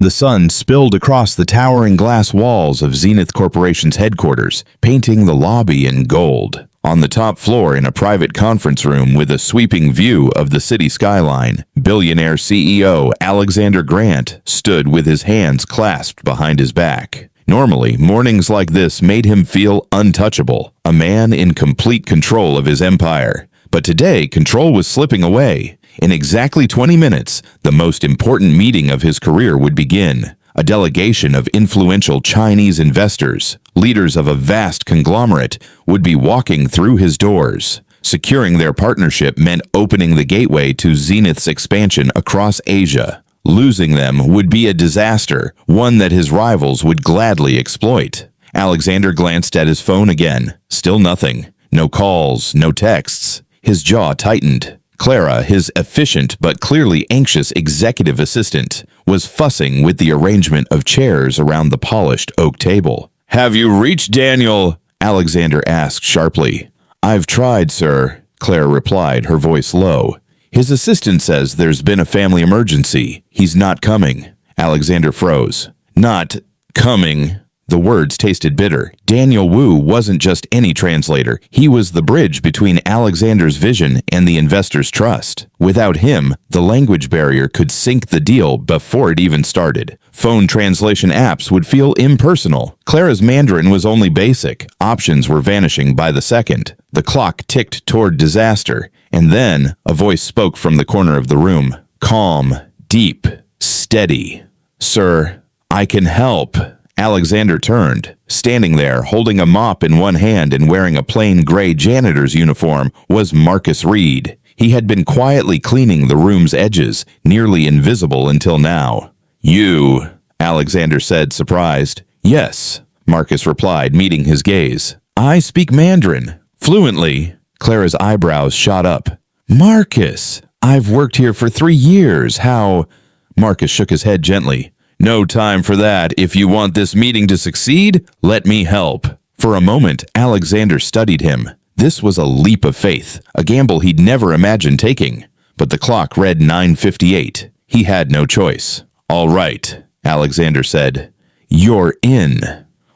The sun spilled across the towering glass walls of Zenith Corporation's headquarters, painting the lobby in gold. On the top floor in a private conference room with a sweeping view of the city skyline, Billionaire CEO Alexander Grant stood with his hands clasped behind his back. Normally, mornings like this made him feel untouchable, a man in complete control of his empire. But today, control was slipping away. In exactly 20 minutes, the most important meeting of his career would begin. A delegation of influential Chinese investors, leaders of a vast conglomerate, would be walking through his doors. Securing their partnership meant opening the gateway to Zenith's expansion across Asia. Losing them would be a disaster, one that his rivals would gladly exploit. Alexander glanced at his phone again. Still nothing. No calls, no texts. His jaw tightened. Clara, his efficient but clearly anxious executive assistant, was fussing with the arrangement of chairs around the polished oak table. "Have you reached Daniel?" Alexander asked sharply. "I've tried, sir," Clara replied, her voice low. "His assistant says there's been a family emergency. He's not coming." Alexander froze. "Not coming." The words tasted bitter. Daniel Wu wasn't just any translator. He was the bridge between Alexander's vision and the investor's trust. Without him, the language barrier could sink the deal before it even started. Phone translation apps would feel impersonal. Clara's Mandarin was only basic. Options were vanishing by the second. The clock ticked toward disaster. And then, a voice spoke from the corner of the room. Calm, deep, steady. "Sir, I can help." Alexander turned. Standing there, holding a mop in one hand and wearing a plain gray janitor's uniform, was Marcus Reed. He had been quietly cleaning the room's edges, nearly invisible until now. "You," Alexander said, surprised. "Yes," Marcus replied, meeting his gaze. "I speak Mandarin. Fluently." Clara's eyebrows shot up. "Marcus, I've worked here for 3 years. How?" Marcus shook his head gently. "No time for that. If you want this meeting to succeed, let me help." For a moment, Alexander studied him. This was a leap of faith, a gamble he'd never imagined taking. But the clock read 9:58. He had no choice. "All right," Alexander said. "You're in."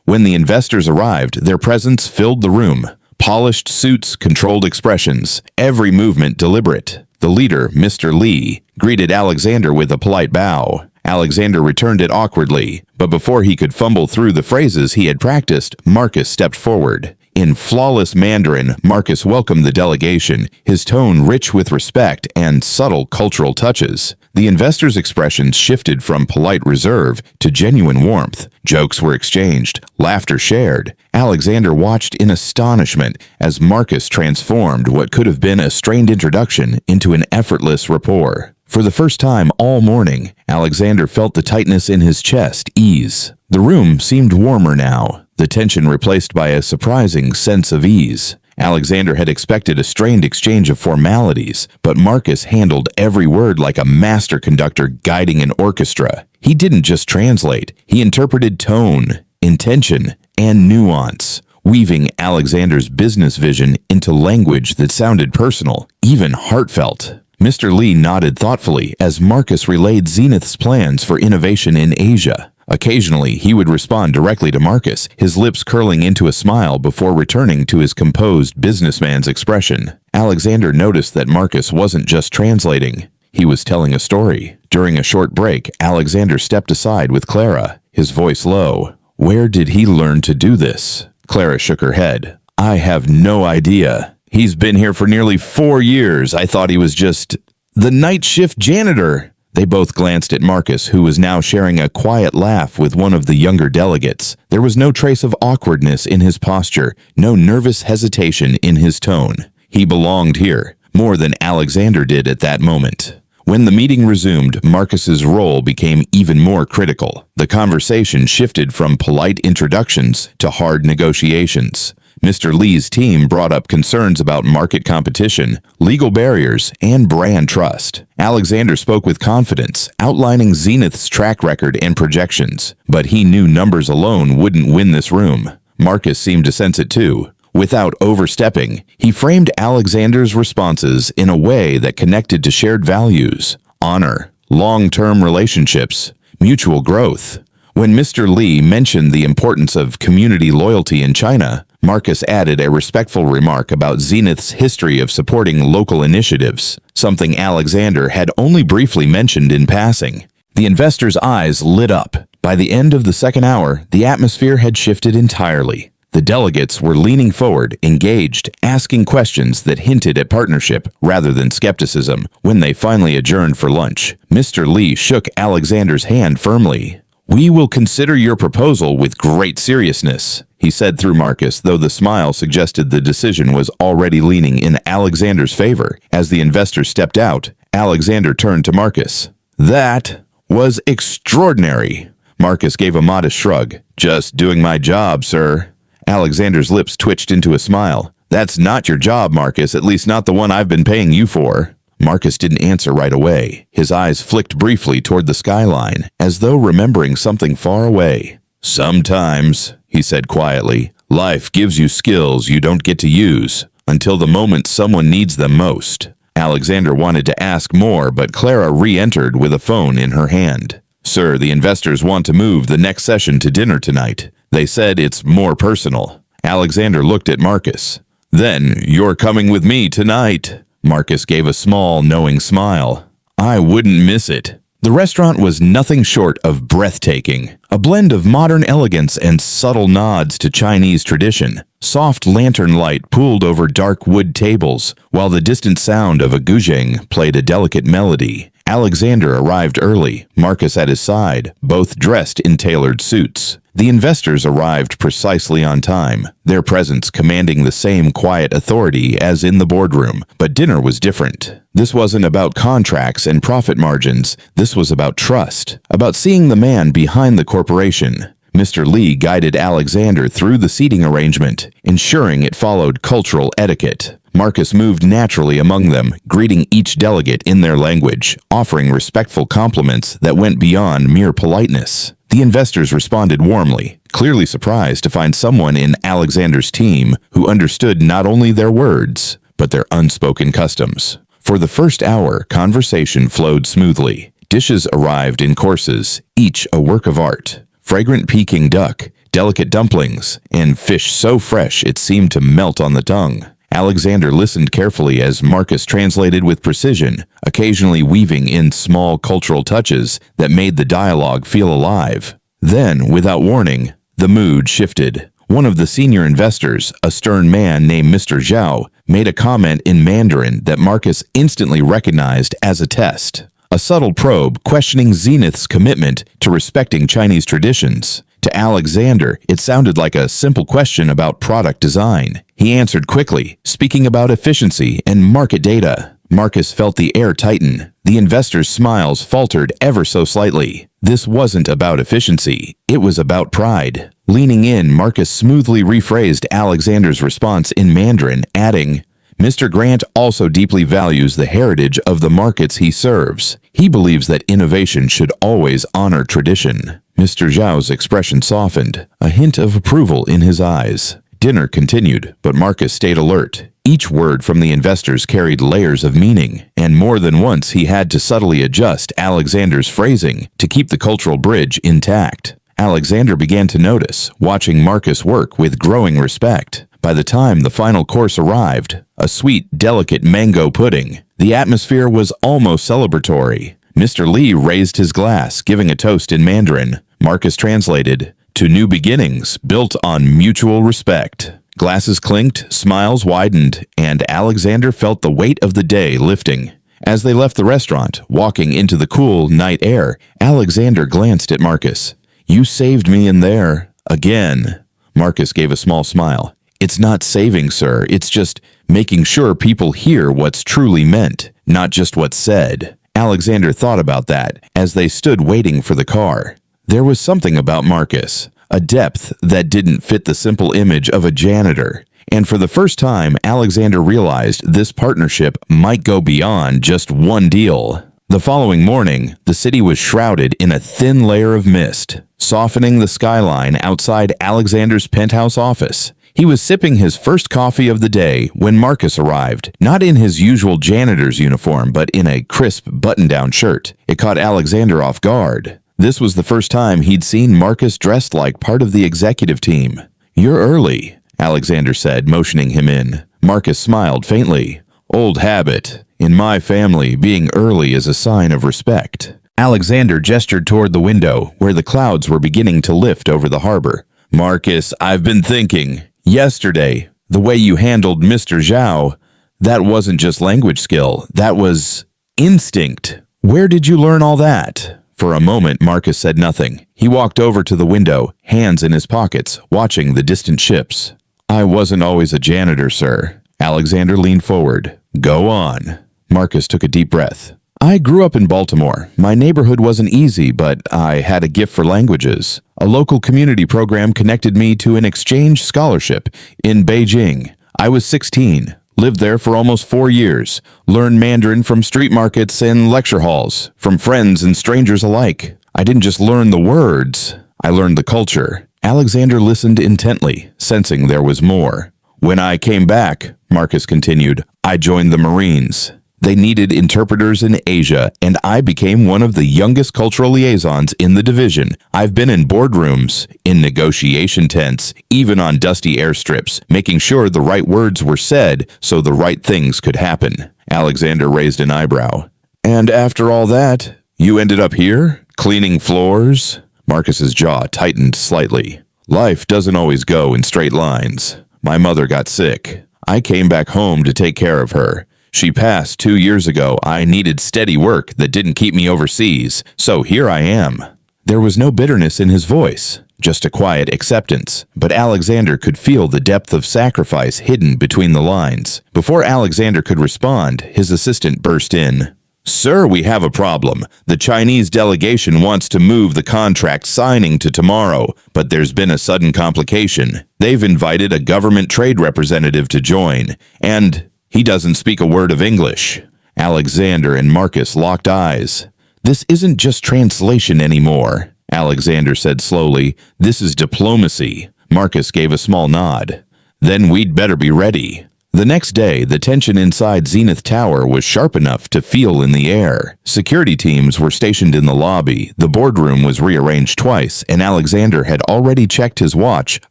When the investors arrived, their presence filled the room. Polished suits, controlled expressions, every movement deliberate. The leader, Mr. Lee, greeted Alexander with a polite bow. Alexander returned it awkwardly, but before he could fumble through the phrases he had practiced, Marcus stepped forward. In flawless Mandarin, Marcus welcomed the delegation, his tone rich with respect and subtle cultural touches. The investors' expressions shifted from polite reserve to genuine warmth. Jokes were exchanged, laughter shared. Alexander watched in astonishment as Marcus transformed what could have been a strained introduction into an effortless rapport. For the first time all morning, Alexander felt the tightness in his chest ease. The room seemed warmer now, the tension replaced by a surprising sense of ease. Alexander had expected a strained exchange of formalities, but Marcus handled every word like a master conductor guiding an orchestra. He didn't just translate, he interpreted tone, intention, and nuance, weaving Alexander's business vision into language that sounded personal, even heartfelt. Mr. Lee nodded thoughtfully as Marcus relayed Zenith's plans for innovation in Asia. Occasionally, he would respond directly to Marcus, his lips curling into a smile before returning to his composed businessman's expression. Alexander noticed that Marcus wasn't just translating. He was telling a story. During a short break, Alexander stepped aside with Clara, his voice low. "Where did he learn to do this?" Clara shook her head. "I have no idea. He's been here for nearly 4 years. I thought he was just the night shift janitor." They both glanced at Marcus, who was now sharing a quiet laugh with one of the younger delegates. There was no trace of awkwardness in his posture, no nervous hesitation in his tone. He belonged here, more than Alexander did at that moment. When the meeting resumed, Marcus's role became even more critical. The conversation shifted from polite introductions to hard negotiations. Mr. Lee's team brought up concerns about market competition, legal barriers, and brand trust. Alexander spoke with confidence, outlining Zenith's track record and projections, but he knew numbers alone wouldn't win this room. Marcus seemed to sense it too. Without overstepping, he framed Alexander's responses in a way that connected to shared values, honor, long-term relationships. mutual growth. When Mr. Li mentioned the importance of community loyalty in China, Marcus added a respectful remark about Zenith's history of supporting local initiatives, something Alexander had only briefly mentioned in passing. The investors' eyes lit up. By the end of the second hour, the atmosphere had shifted entirely. The delegates were leaning forward, engaged, asking questions that hinted at partnership rather than skepticism. When they finally adjourned for lunch, Mr. Li shook Alexander's hand firmly. "We will consider your proposal with great seriousness," he said through Marcus, though the smile suggested the decision was already leaning in Alexander's favor. As the investor stepped out, Alexander turned to Marcus. "That was extraordinary." Marcus gave a modest shrug. "Just doing my job, sir." Alexander's lips twitched into a smile. "That's not your job, Marcus, at least not the one I've been paying you for." Marcus didn't answer right away. His eyes flicked briefly toward the skyline, as though remembering something far away. "Sometimes," he said quietly, "life gives you skills you don't get to use until the moment someone needs them most." Alexander wanted to ask more, but Clara re-entered with a phone in her hand. "Sir, the investors want to move the next session to dinner tonight. They said it's more personal." Alexander looked at Marcus. "Then you're coming with me tonight." Marcus gave a small, knowing smile. "I wouldn't miss it." The restaurant was nothing short of breathtaking, a blend of modern elegance and subtle nods to Chinese tradition. Soft lantern light pooled over dark wood tables, while the distant sound of a guzheng played a delicate melody. Alexander arrived early, Marcus at his side, both dressed in tailored suits. The investors arrived precisely on time, their presence commanding the same quiet authority as in the boardroom, but dinner was different. This wasn't about contracts and profit margins, this was about trust, about seeing the man behind the corporation. Mr. Li guided Alexander through the seating arrangement, ensuring it followed cultural etiquette. Marcus moved naturally among them, greeting each delegate in their language, offering respectful compliments that went beyond mere politeness. The investors responded warmly, clearly surprised to find someone in Alexander's team who understood not only their words, but their unspoken customs. For the first hour, conversation flowed smoothly. Dishes arrived in courses, each a work of art. Fragrant Peking duck, delicate dumplings, and fish so fresh it seemed to melt on the tongue. Alexander listened carefully as Marcus translated with precision, occasionally weaving in small cultural touches that made the dialogue feel alive. Then, without warning, the mood shifted. One of the senior investors, a stern man named Mr. Zhao, made a comment in Mandarin that Marcus instantly recognized as a test. A subtle probe questioning Zenith's commitment to respecting Chinese traditions. To Alexander, it sounded like a simple question about product design. He answered quickly, speaking about efficiency and market data. Marcus felt the air tighten. The investors' smiles faltered ever so slightly. This wasn't about efficiency. It was about pride. Leaning in, Marcus smoothly rephrased Alexander's response in Mandarin, adding, "Mr. Grant also deeply values the heritage of the markets he serves. He believes that innovation should always honor tradition." Mr. Zhao's expression softened, a hint of approval in his eyes. Dinner continued, but Marcus stayed alert. Each word from the investors carried layers of meaning, and more than once he had to subtly adjust Alexander's phrasing to keep the cultural bridge intact. Alexander began to notice, watching Marcus work with growing respect. By the time the final course arrived, a sweet, delicate mango pudding, the atmosphere was almost celebratory. Mr. Li raised his glass, giving a toast in Mandarin. Marcus translated, "To new beginnings, built on mutual respect." Glasses clinked, smiles widened, and Alexander felt the weight of the day lifting. As they left the restaurant, walking into the cool night air, Alexander glanced at Marcus. "You saved me in there. Again." Marcus gave a small smile. "It's not saving, sir. It's just making sure people hear what's truly meant, not just what's said." Alexander thought about that as they stood waiting for the car. There was something about Marcus, a depth that didn't fit the simple image of a janitor. And for the first time, Alexander realized this partnership might go beyond just one deal. The following morning, the city was shrouded in a thin layer of mist, softening the skyline outside Alexander's penthouse office. He was sipping his first coffee of the day when Marcus arrived, not in his usual janitor's uniform, but in a crisp button-down shirt. It caught Alexander off guard. This was the first time he'd seen Marcus dressed like part of the executive team. "You're early," Alexander said, motioning him in. Marcus smiled faintly. "Old habit. In my family, being early is a sign of respect." Alexander gestured toward the window, where the clouds were beginning to lift over the harbor. "Marcus, I've been thinking. Yesterday, the way you handled Mr. Zhao, that wasn't just language skill, that was instinct. Where did you learn all that?" For a moment, Marcus said nothing. He walked over to the window, hands in his pockets, watching the distant ships. "I wasn't always a janitor, sir." Alexander leaned forward. "Go on." Marcus took a deep breath. "I grew up in Baltimore. My neighborhood wasn't easy, but I had a gift for languages. A local community program connected me to an exchange scholarship in Beijing. I was 16, lived there for almost 4 years, learned Mandarin from street markets and lecture halls, from friends and strangers alike. I didn't just learn the words, I learned the culture." Alexander listened intently, sensing there was more. "When I came back," Marcus continued, "I joined the Marines. They needed interpreters in Asia, and I became one of the youngest cultural liaisons in the division. I've been in boardrooms, in negotiation tents, even on dusty airstrips, making sure the right words were said so the right things could happen." Alexander raised an eyebrow. "And after all that, you ended up here, cleaning floors?" Marcus's jaw tightened slightly. "Life doesn't always go in straight lines. My mother got sick. I came back home to take care of her. She passed 2 years ago. I needed steady work that didn't keep me overseas, so here I am." There was no bitterness in his voice, just a quiet acceptance, but Alexander could feel the depth of sacrifice hidden between the lines. Before Alexander could respond, his assistant burst in. "Sir, we have a problem. The Chinese delegation wants to move the contract signing to tomorrow, but there's been a sudden complication. They've invited a government trade representative to join, and he doesn't speak a word of English." Alexander and Marcus locked eyes. "This isn't just translation anymore," Alexander said slowly. "This is diplomacy." Marcus gave a small nod. "Then we'd better be ready." The next day, the tension inside Zenith Tower was sharp enough to feel in the air. Security teams were stationed in the lobby, the boardroom was rearranged twice, and Alexander had already checked his watch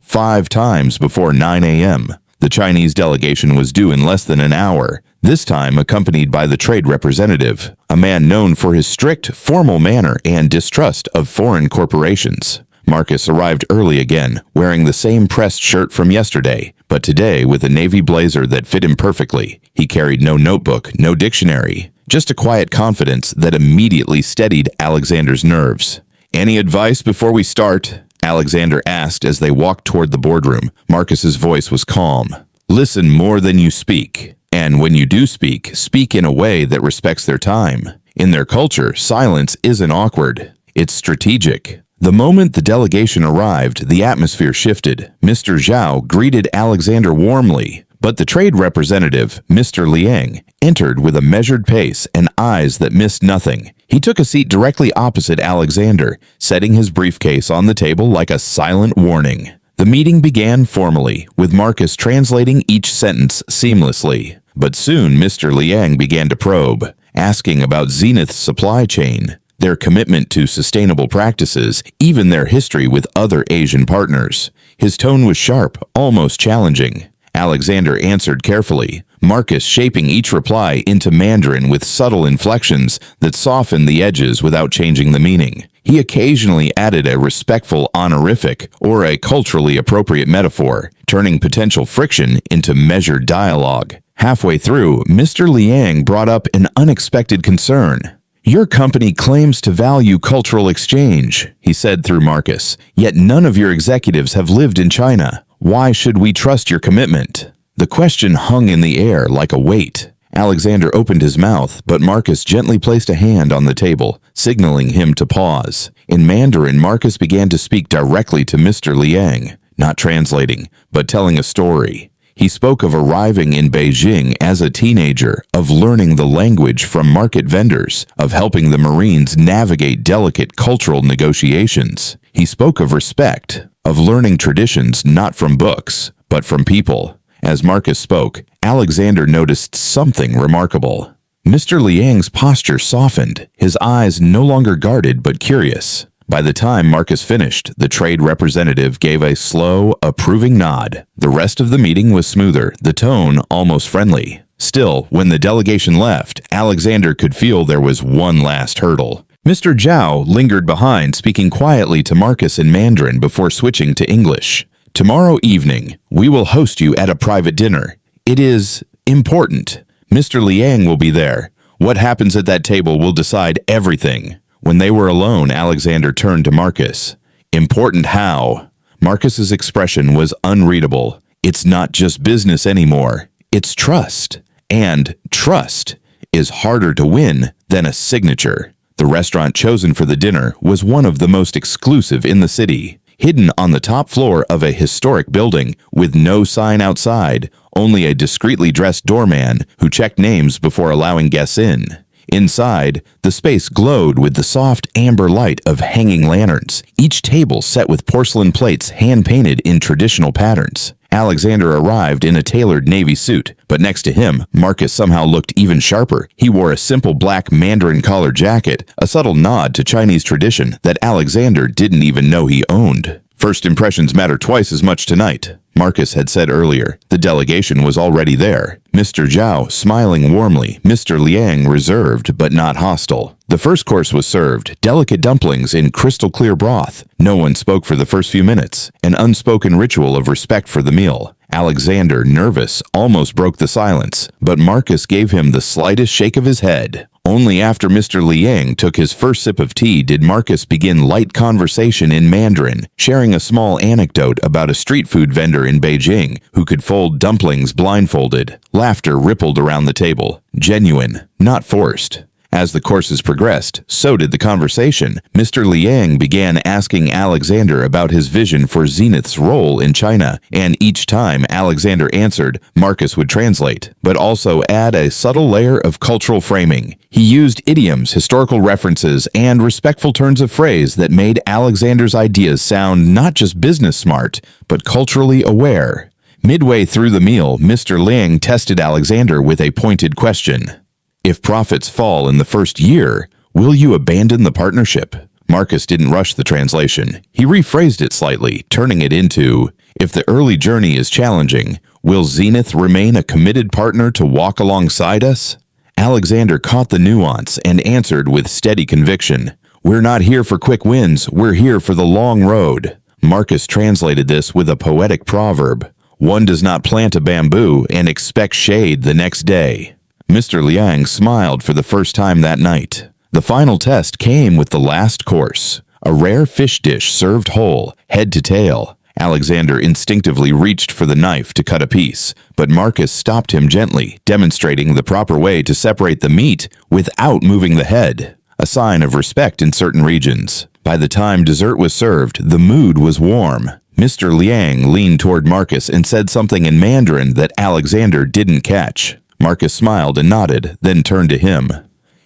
5 times before 9 a.m. The Chinese delegation was due in less than an hour, this time accompanied by the trade representative, a man known for his strict, formal manner and distrust of foreign corporations. Marcus arrived early again, wearing the same pressed shirt from yesterday, but today with a navy blazer that fit him perfectly. He carried no notebook, no dictionary, just a quiet confidence that immediately steadied Alexander's nerves. "Any advice before we start?" Alexander asked as they walked toward the boardroom. Marcus's voice was calm. "Listen more than you speak. And when you do speak, speak in a way that respects their time. In their culture, silence isn't awkward. It's strategic." The moment the delegation arrived, the atmosphere shifted. Mr. Zhao greeted Alexander warmly, but the trade representative, Mr. Liang, entered with a measured pace and eyes that missed nothing. He took a seat directly opposite Alexander, setting his briefcase on the table like a silent warning. The meeting began formally, with Marcus translating each sentence seamlessly. But soon Mr. Liang began to probe, asking about Zenith's supply chain, their commitment to sustainable practices, even their history with other Asian partners. His tone was sharp, almost challenging. Alexander answered carefully, Marcus shaping each reply into Mandarin with subtle inflections that softened the edges without changing the meaning. He occasionally added a respectful honorific or a culturally appropriate metaphor, turning potential friction into measured dialogue. Halfway through, Mr. Liang brought up an unexpected concern. "Your company claims to value cultural exchange," he said through Marcus, "yet none of your executives have lived in China. Why should we trust your commitment?" The question hung in the air like a weight. Alexander opened his mouth, but Marcus gently placed a hand on the table, signaling him to pause. In Mandarin, Marcus began to speak directly to Mr. Liang, not translating, but telling a story. He spoke of arriving in Beijing as a teenager, of learning the language from market vendors, of helping the Marines navigate delicate cultural negotiations. He spoke of respect, of learning traditions not from books, but from people. As Marcus spoke, Alexander noticed something remarkable. Mr. Liang's posture softened, his eyes no longer guarded but curious. By the time Marcus finished, the trade representative gave a slow, approving nod. The rest of the meeting was smoother, the tone almost friendly. Still, when the delegation left, Alexander could feel there was one last hurdle. Mr. Zhao lingered behind, speaking quietly to Marcus in Mandarin before switching to English. Tomorrow evening, we will host you at a private dinner. It is important. Mr. Liang will be there. What happens at that table will decide everything. When they were alone, Alexander turned to Marcus. Important how? Marcus's expression was unreadable. It's not just business anymore. It's trust. And trust is harder to win than a signature. The restaurant chosen for the dinner was one of the most exclusive in the city. Hidden on the top floor of a historic building with no sign outside, only a discreetly dressed doorman who checked names before allowing guests in. Inside, the space glowed with the soft amber light of hanging lanterns, each table set with porcelain plates hand-painted in traditional patterns. Alexander arrived in a tailored navy suit, but next to him, Marcus somehow looked even sharper. He wore a simple black Mandarin collar jacket, a subtle nod to Chinese tradition that Alexander didn't even know he owned. First impressions matter twice as much tonight, Marcus had said earlier. The delegation was already there. Mr. Zhao smiling warmly, Mr. Liang reserved but not hostile. The first course was served, delicate dumplings in crystal-clear broth. No one spoke for the first few minutes, an unspoken ritual of respect for the meal. Alexander, nervous, almost broke the silence, but Marcus gave him the slightest shake of his head. Only after Mr. Liang took his first sip of tea did Marcus begin light conversation in Mandarin, sharing a small anecdote about a street food vendor in Beijing who could fold dumplings blindfolded. Laughter rippled around the table, genuine, not forced. As the courses progressed, so did the conversation. Mr. Liang began asking Alexander about his vision for Zenith's role in China, and each time Alexander answered, Marcus would translate, but also add a subtle layer of cultural framing. He used idioms, historical references, and respectful turns of phrase that made Alexander's ideas sound not just business smart, but culturally aware. Midway through the meal, Mr. Liang tested Alexander with a pointed question. If profits fall in the first year, will you abandon the partnership? Marcus didn't rush the translation. He rephrased it slightly, turning it into, if the early journey is challenging, will Zenith remain a committed partner to walk alongside us? Alexander caught the nuance and answered with steady conviction. We're not here for quick wins, we're here for the long road. Marcus translated this with a poetic proverb. One does not plant a bamboo and expect shade the next day. Mr. Liang smiled for the first time that night. The final test came with the last course, a rare fish dish served whole, head to tail. Alexander instinctively reached for the knife to cut a piece, but Marcus stopped him gently, demonstrating the proper way to separate the meat without moving the head, a sign of respect in certain regions. By the time dessert was served, the mood was warm. Mr. Liang leaned toward Marcus and said something in Mandarin that Alexander didn't catch. Marcus smiled and nodded, then turned to him.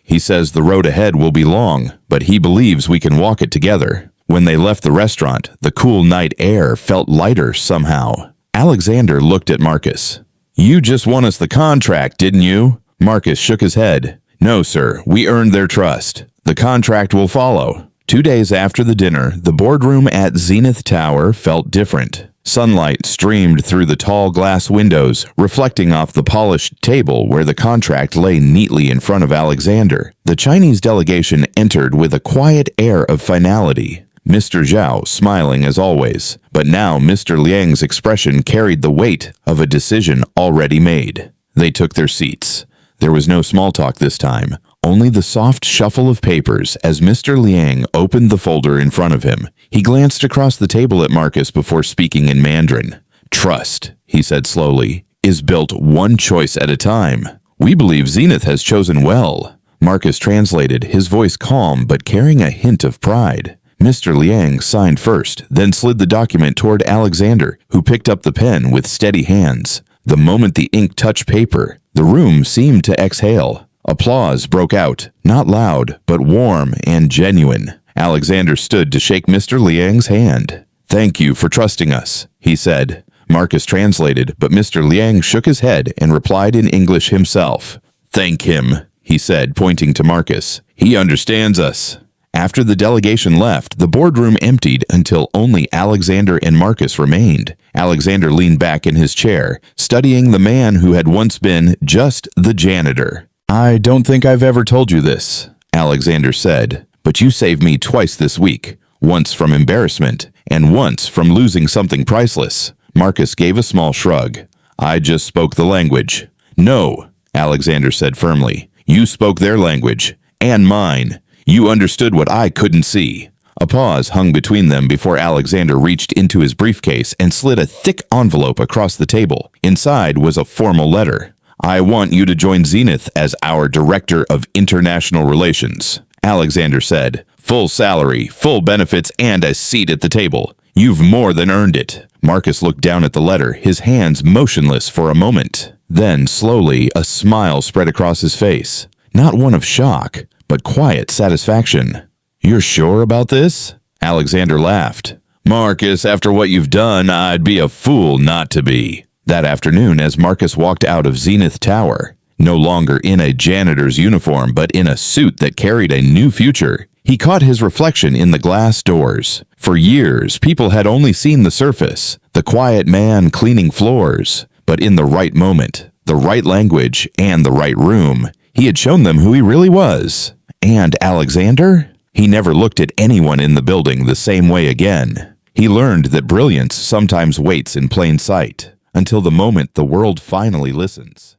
He says the road ahead will be long, but he believes we can walk it together. When they left the restaurant, the cool night air felt lighter somehow. Alexander looked at Marcus. You just won us the contract, didn't you? Marcus shook his head. No, sir, we earned their trust. The contract will follow. 2 days after the dinner, the boardroom at Zenith Tower felt different. Sunlight streamed through the tall glass windows, reflecting off the polished table where the contract lay neatly in front of Alexander. The Chinese delegation entered with a quiet air of finality. Mr. Zhao smiling as always, but now Mr. Liang's expression carried the weight of a decision already made. They took their seats. There was no small talk this time, only the soft shuffle of papers as Mr. Liang opened the folder in front of him. He glanced across the table at Marcus before speaking in Mandarin. Trust, he said slowly, is built one choice at a time. We believe Zenith has chosen well. Marcus translated, his voice calm but carrying a hint of pride. Mr. Liang signed first, then slid the document toward Alexander, who picked up the pen with steady hands. The moment the ink touched paper, the room seemed to exhale. Applause broke out, not loud, but warm and genuine. Alexander stood to shake Mr. Liang's hand. Thank you for trusting us, he said. Marcus translated, but Mr. Liang shook his head and replied in English himself. Thank him, he said, pointing to Marcus. He understands us. After the delegation left, the boardroom emptied until only Alexander and Marcus remained. Alexander leaned back in his chair, studying the man who had once been just the janitor. "I don't think I've ever told you this," Alexander said, "but you saved me twice this week, once from embarrassment and once from losing something priceless." Marcus gave a small shrug. "I just spoke the language." "No," Alexander said firmly. "You spoke their language, and mine. You understood what I couldn't see." A pause hung between them before Alexander reached into his briefcase and slid a thick envelope across the table. Inside was a formal letter. "I want you to join Zenith as our Director of International Relations," Alexander said. "Full salary, full benefits, and a seat at the table. You've more than earned it." Marcus looked down at the letter, his hands motionless for a moment. Then, slowly, a smile spread across his face. Not one of shock, but quiet satisfaction. "You're sure about this?" Alexander laughed. "Marcus, after what you've done, I'd be a fool not to be." That afternoon, as Marcus walked out of Zenith Tower, no longer in a janitor's uniform but in a suit that carried a new future, he caught his reflection in the glass doors. For years, people had only seen the surface, the quiet man cleaning floors. But in the right moment, the right language, and the right room, he had shown them who he really was. And Alexander? He never looked at anyone in the building the same way again. He learned that brilliance sometimes waits in plain sight, until the moment the world finally listens.